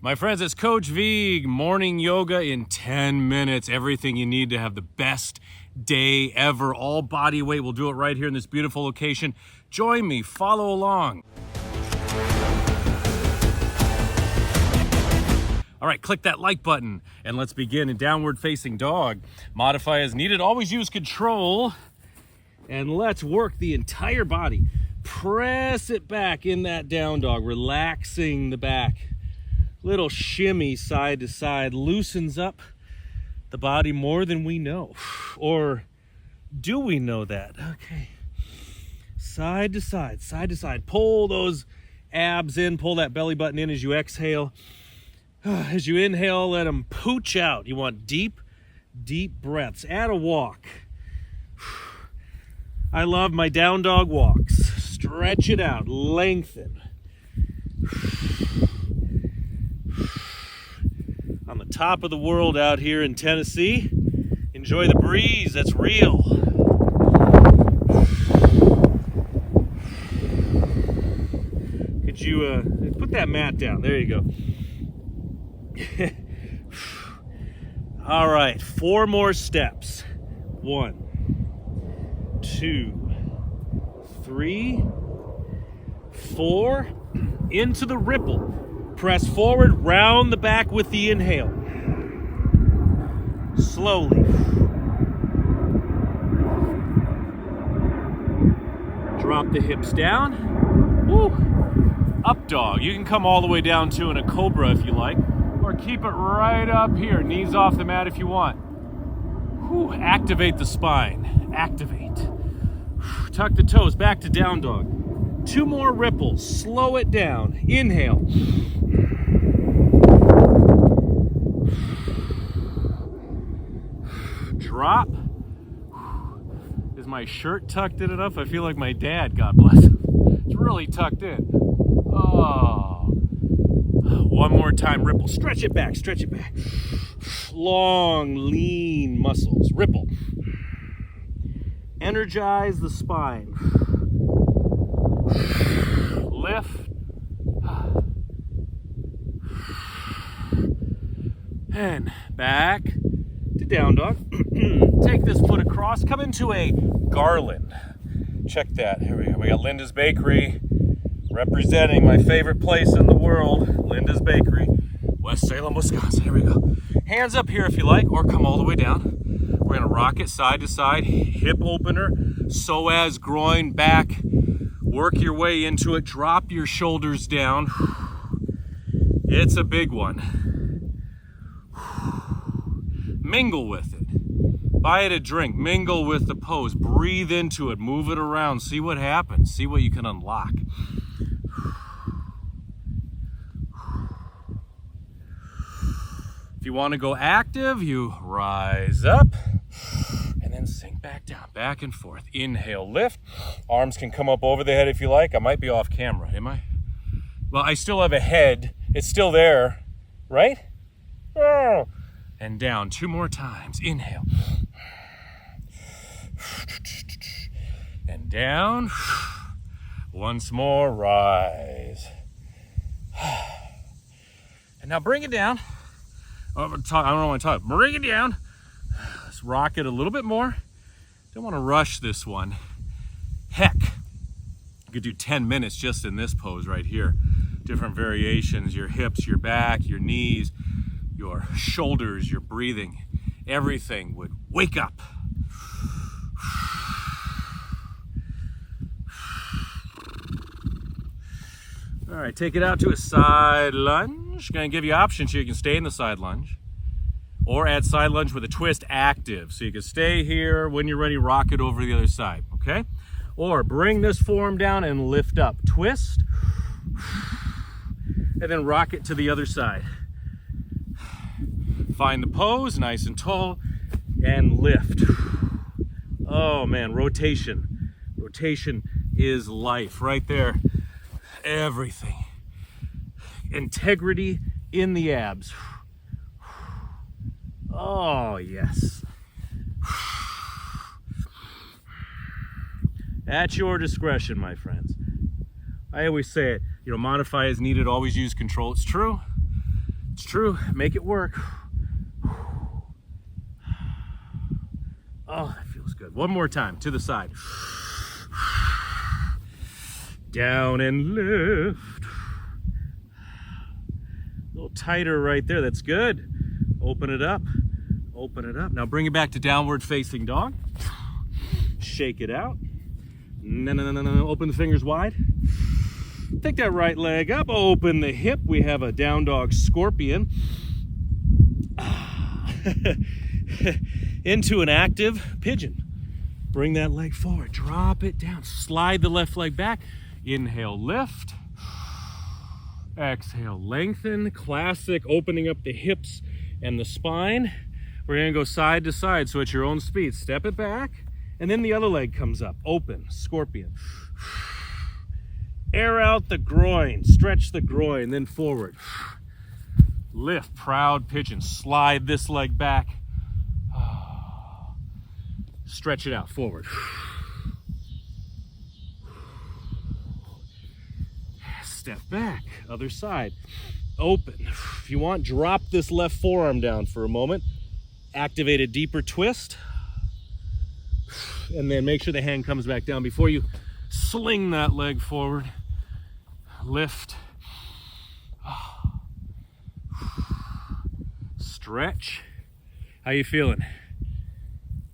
My friends, it's Coach Vigue, morning yoga in 10 minutes. Everything you need to have the best day ever. All body weight. We'll do it right here in this beautiful location. Join me, follow along. All right, click that like button and let's begin in downward facing dog. Modify as needed. Always use control. And let's work the entire body. Press it back in that down dog, relaxing the back. Little shimmy side to side, loosens up the body more than we know. Or do we know that? Okay. Side to side, side to side. Pull those abs in, pull that belly button in as you exhale. As you inhale, let them pooch out. You want deep, deep breaths. Add a walk. I love my down dog walks. Stretch it out, lengthen. On the top of the world out here in Tennessee. Enjoy the breeze, that's real. Could you put that mat down? There you go. All right, 4 more steps. 1, 2, 3, 4. Into the ripple. Press forward, round the back with the inhale. Slowly. Drop the hips down. Woo. Up dog. You can come all the way down to in a cobra if you like, or keep it right up here. Knees off the mat if you want. Woo. Activate the spine. Activate. Tuck the toes back to down dog. 2 more ripples. Slow it down. Inhale. Drop. Is my shirt tucked in enough? I feel like my dad, God bless him. It's really tucked in. Oh. 1 more time, ripple. Stretch it back, stretch it back. Long, lean muscles. Ripple. Energize the spine. Lift. And back to down dog. Take this foot across. Come into a garland. Check that. Here we go. We got Linda's Bakery representing my favorite place in the world. Linda's Bakery, West Salem, Wisconsin. Here we go. Hands up here if you like, or come all the way down. We're going to rock it side to side. Hip opener. Psoas, groin, back. Work your way into it. Drop your shoulders down. It's a big one. Mingle with it. Buy it a drink. Mingle with the pose. Breathe into it. Move it around. See what happens. See what you can unlock. If you want to go active, you rise up and then sink back down, back and forth. Inhale, lift. Arms can come up over the head if you like. I might be off camera, am I? Well, I still have a head. It's still there, right? Oh. And down 2 more times. Inhale. And down. Once more, rise. And now bring it down. I don't want to talk. Bring it down. Let's rock it a little bit more. Don't want to rush this one. Heck, you could do 10 minutes just in this pose right here. Different variations, your hips, your back, your knees, your shoulders, your breathing. Everything would wake up. All right, take it out to a side lunge. Gonna give you options here. You can stay in the side lunge or add side lunge with a twist active. So you can stay here. When you're ready, rock it over to the other side, okay? Or bring this forearm down and lift up. Twist, and then rock it to the other side. Find the pose, nice and tall, and lift. Oh man, rotation. Rotation is life right there. Everything. Integrity in the abs. Oh, yes. At your discretion, my friends. I always say it, modify as needed, always use control. It's true. true. Make it work. Oh, that feels good. One more time, to the side. Down and lift. A little tighter right there. That's good. Open it up. Open it up. Now bring it back to downward facing dog. Shake it out. No. Open the fingers wide. Take that right leg up. Open the hip. We have a down dog scorpion. Into an active pigeon. Bring that leg forward. Drop it down. Slide the left leg back. Inhale, lift. Exhale, lengthen. Classic opening up the hips and the spine. We're going to go side to side, so at your own speed. Step it back, and then the other leg comes up. Open, scorpion. Air out the groin. Stretch the groin, then forward. Lift, proud pigeon. Slide this leg back. Stretch it out, forward. Step back, other side. Open. If you want, drop this left forearm down for a moment. Activate a deeper twist. And then make sure the hand comes back down before you sling that leg forward. Lift. Stretch. How you feeling?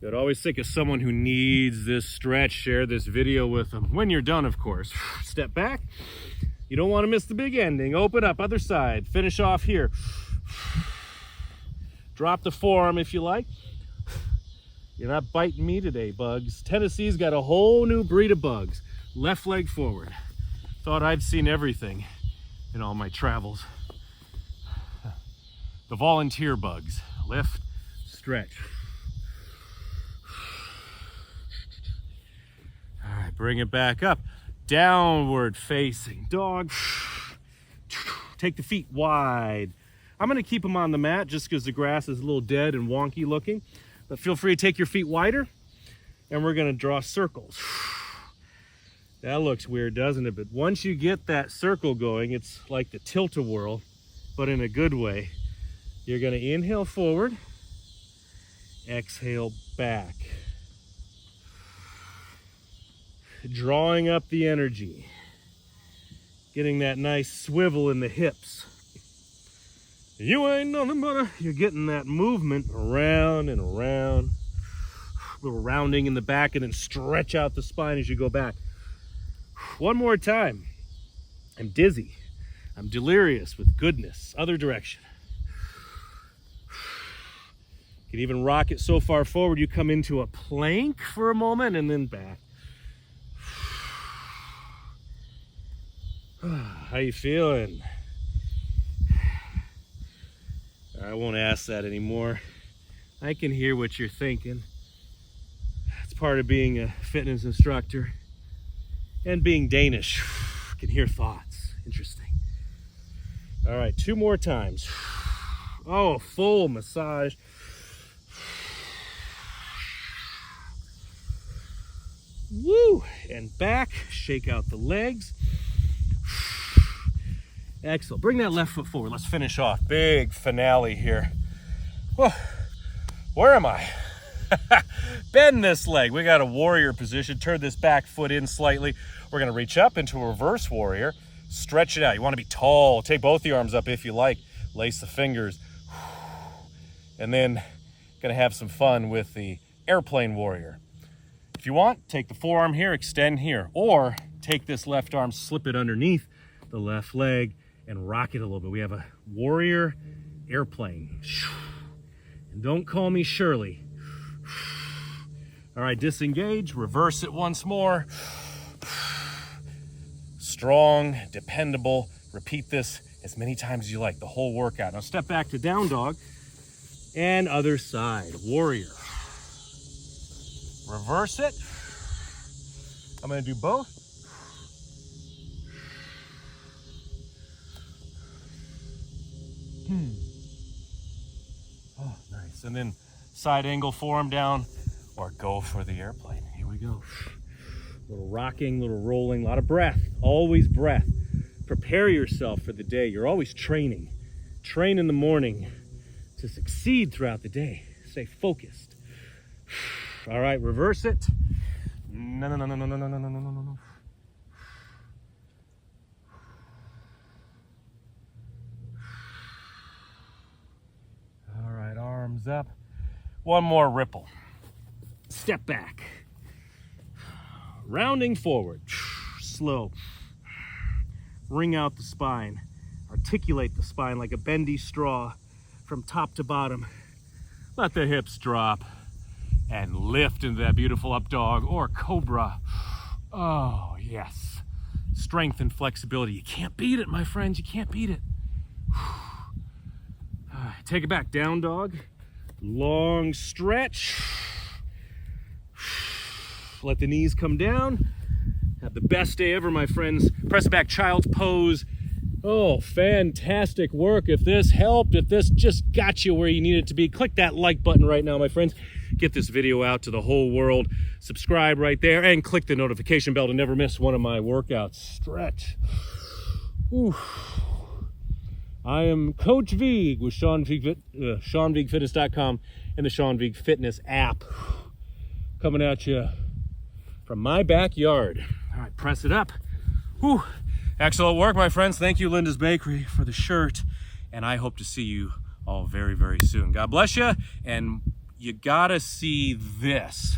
Good. Always think of someone who needs this stretch. Share this video with them. When you're done, of course. Step back. You don't want to miss the big ending. Open up, other side. Finish off here. Drop the forearm if you like. You're not biting me today, bugs. Tennessee's got a whole new breed of bugs. Left leg forward. Thought I'd seen everything in all my travels. The volunteer bugs. Lift, stretch. All right, bring it back up. Downward facing dog. Take the feet wide. I'm going to keep them on the mat just because the grass is a little dead and wonky looking. But feel free to take your feet wider, and we're going to draw circles. That looks weird, doesn't it? But once you get that circle going, it's like the tilt-a-whirl, but in a good way. You're going to inhale forward, exhale back. Drawing up the energy. Getting that nice swivel in the hips. You ain't nothing but a... You're getting that movement around and around. A little rounding in the back, and then stretch out the spine as you go back. One more time. I'm dizzy. I'm delirious with goodness. Other direction. You can even rock it so far forward you come into a plank for a moment and then back. How you feeling? I won't ask that anymore. I can hear what you're thinking. It's part of being a fitness instructor and being Danish. I can hear thoughts. Interesting. All right, 2 more times. Oh, full massage. Woo! And back. Shake out the legs. Excellent. Bring that left foot forward. Let's finish off. Big finale here. Whoa. Where am I? Bend this leg. We got a warrior position. Turn this back foot in slightly. We're going to reach up into a reverse warrior. Stretch it out. You want to be tall. Take both the arms up if you like. Lace the fingers. And then going to have some fun with the airplane warrior. If you want, take the forearm here, extend here. Or take this left arm, slip it underneath the left leg, and rock it a little bit. We have a warrior airplane. And don't call me Shirley. All right, disengage, reverse it once more. Strong, dependable. Repeat this as many times as you like, the whole workout. Now step back to down dog and other side, warrior. Reverse it. I'm gonna do both. Oh, nice. And then side angle forearm down, or go for the airplane. Here we go. Little rocking, little rolling, a lot of breath. Always breath. Prepare yourself for the day. You're always training. Train in the morning to succeed throughout the day. Stay focused. All right, reverse it. No. All right, arms up. One more ripple. Step back. Rounding forward. Slow. Wring out the spine. Articulate the spine like a bendy straw from top to bottom. Let the hips drop and lift into that beautiful up dog or cobra. Oh, yes. Strength and flexibility. You can't beat it, my friends. You can't beat it. Take it back. Down dog. Long stretch. Let the knees come down. Have the best day ever, my friends. Press it back, child's pose. Oh, fantastic work. If this helped, if this just got you where you need it to be, click that like button right now, my friends. Get this video out to the whole world. Subscribe right there and click the notification bell to never miss one of my workouts. Stretch. Ooh. I am Coach Vigue with SeanVigueFitness.com and the Sean Vigue Fitness app. Coming at you from my backyard. All right, press it up. Whew. Excellent work, my friends. Thank you, Linda's Bakery, for the shirt. And I hope to see you all very, very soon. God bless you. And you gotta see this.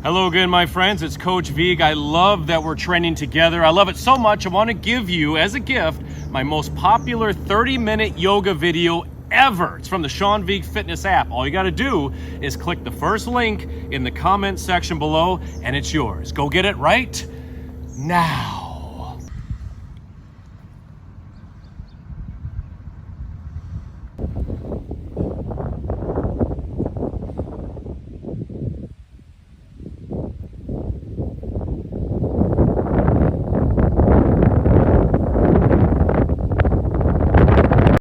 Hello again, my friends. It's Coach Vigue. I love that we're training together. I love it so much. I want to give you, as a gift, my most popular 30-minute yoga video ever. It's from the Sean Vigue Fitness app. All you got to do is click the first link in the comment section below, and it's yours. Go get it right now.